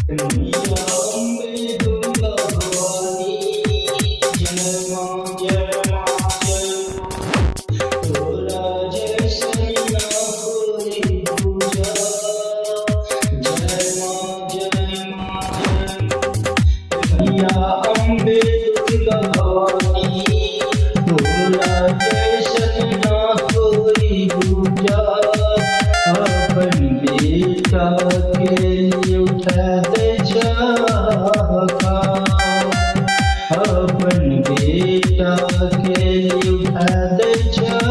मैया अम्बे दुर्गा भवानी, जय मां जय मां जय मां। तोरा जैसन ना कोई पूजा, जय मां जय मां जय मां। मैया अम्बे दुर्गा भवानी, तोरा जैसन ना कोई पूजा। अपन बेटा के लिए उठा दे झाका, अपन बेटा के लिए उठा दे झाका।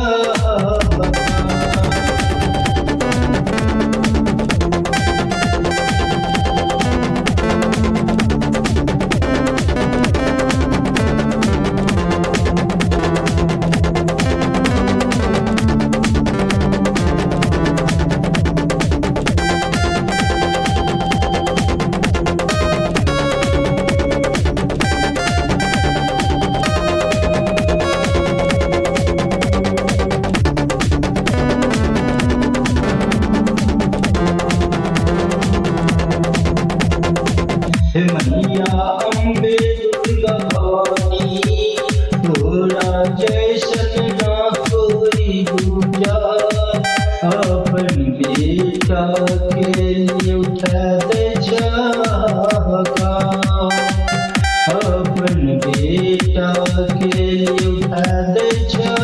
मैया अम्बे दुर्गा भवानी, तोरा जैसन ना कोई दूजा। अपन बेटा के लिए उठा दे झाका, अपन बेटा के लिए उठा दे झाका।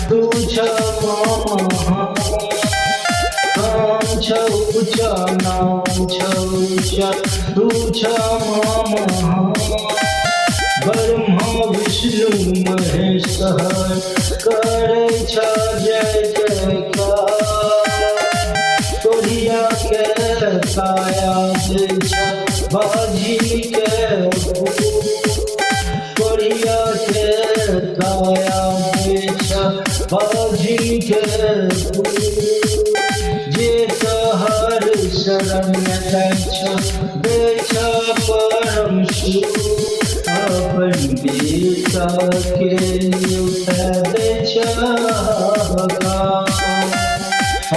तुझा मामा ऊंचा नाम छौचा, तुझा मामा ब्रह्मा विष्णु महेश करे छ जय जयकार। तोरिया के काया दे छ बाजी के, तोरिया के काया बाजी के। जे तहर शरण दै छ परम शिव, अपन बेटा के लिए उठा दे झाका,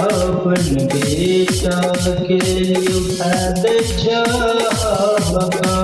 अपन बेटा के लिए उठा दे झाका।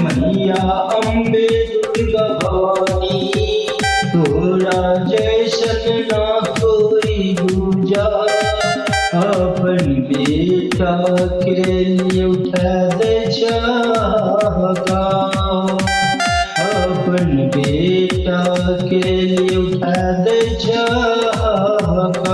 मैया अम्बे दुर्गा भवानी, तोरा जैसन ना कोई दूजा। अपन बेटा के लिए उठा दे झाका, अपन बेटा के लिए उठा दे झाका।